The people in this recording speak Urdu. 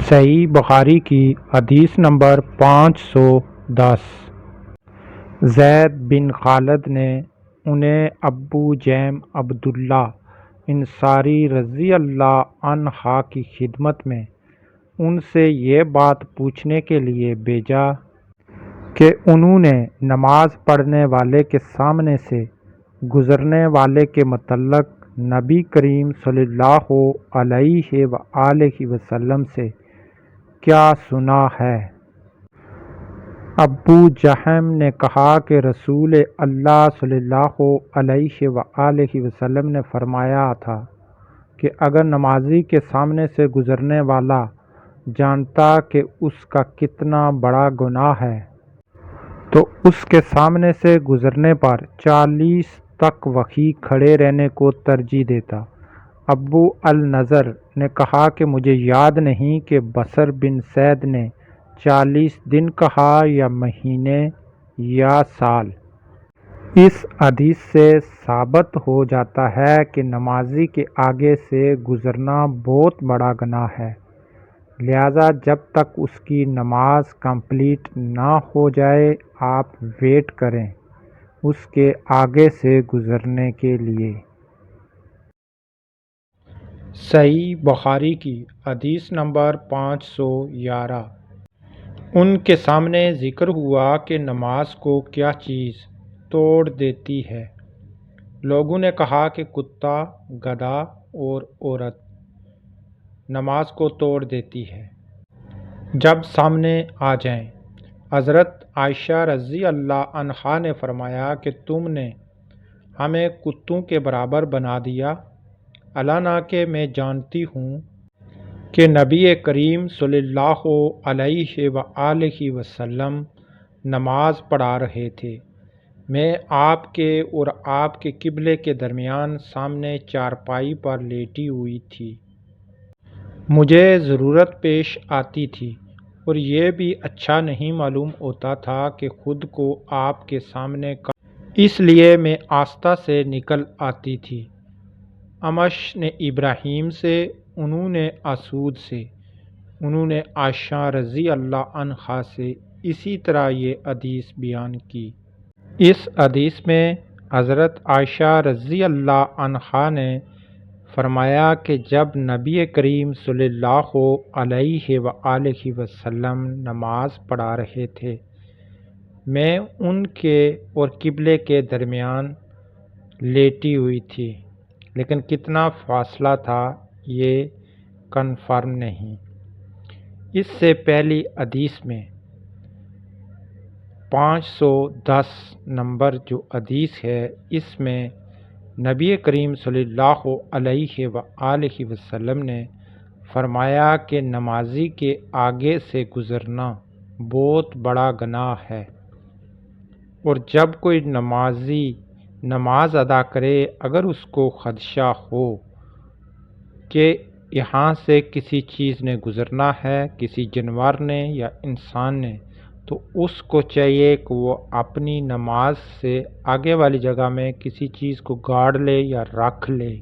صحیح بخاری کی حدیث نمبر 510۔ زید بن خالد نے انہیں ابو جیم عبداللہ انصاری رضی اللہ عنہ کی خدمت میں ان سے یہ بات پوچھنے کے لیے بھیجا کہ انہوں نے نماز پڑھنے والے کے سامنے سے گزرنے والے کے متعلق نبی کریم صلی اللہ علیہ وآلہ وسلم سے کیا سنا ہے۔ ابو جہم نے کہا کہ رسول اللہ صلی اللہ علیہ وآلہ وسلم نے فرمایا تھا کہ اگر نمازی کے سامنے سے گزرنے والا جانتا کہ اس کا کتنا بڑا گناہ ہے تو اس کے سامنے سے گزرنے پر 40 تک وہیں کھڑے رہنے کو ترجیح دیتا۔ ابو النضر نے کہا کہ مجھے یاد نہیں کہ بصر بن سعد نے 40 دن کہا یا مہینے یا سال۔ اس حدیث سے ثابت ہو جاتا ہے کہ نمازی کے آگے سے گزرنا بہت بڑا گناہ ہے، لہذا جب تک اس کی نماز کمپلیٹ نہ ہو جائے آپ ویٹ کریں اس کے آگے سے گزرنے کے لیے۔ صحیح بخاری کی حدیث نمبر 511۔ ان کے سامنے ذکر ہوا کہ نماز کو کیا چیز توڑ دیتی ہے۔ لوگوں نے کہا کہ کتا، گدھا اور عورت نماز کو توڑ دیتی ہے۔ جب سامنے آ جائیں، حضرت عائشہ رضی اللہ عنہا نے فرمایا کہ تم نے ہمیں کتوں کے برابر بنا دیا، حالانکہ کہ میں جانتی ہوں کہ نبی کریم صلی اللہ علیہ وآلہ وسلم نماز پڑھا رہے تھے۔ میں آپ کے اور آپ کے قبلے کے درمیان سامنے چارپائی پر لیٹی ہوئی تھی۔ مجھے ضرورت پیش آتی تھی اور یہ بھی اچھا نہیں معلوم ہوتا تھا کہ خود کو آپ کے سامنے اس لیے میں آہستہ سے نکل آتی تھی۔ امش نے ابراہیم سے، انہوں نے اسود سے، انہوں نے عائشہ رضی اللہ عنہا سے اسی طرح یہ حدیث بیان کی۔ اس حدیث میں حضرت عائشہ رضی اللہ عنہا نے فرمایا کہ جب نبی کریم صلی اللہ علیہ وآلہ وسلم نماز پڑھا رہے تھے، میں ان کے اور قبلے کے درمیان لیٹی ہوئی تھی، لیکن کتنا فاصلہ تھا یہ کنفرم نہیں۔ اس سے پہلی حدیث میں 510 نمبر جو حدیث ہے، اس میں نبی کریم صلی اللہ علیہ وآلہ وسلم نے فرمایا کہ نمازی کے آگے سے گزرنا بہت بڑا گناہ ہے، اور جب کوئی نمازی نماز ادا کرے اگر اس کو خدشہ ہو کہ یہاں سے کسی چیز نے گزرنا ہے، کسی جانور نے یا انسان نے، تو اس کو چاہیے کہ وہ اپنی نماز سے آگے والی جگہ میں کسی چیز کو گاڑ لے یا رکھ لے۔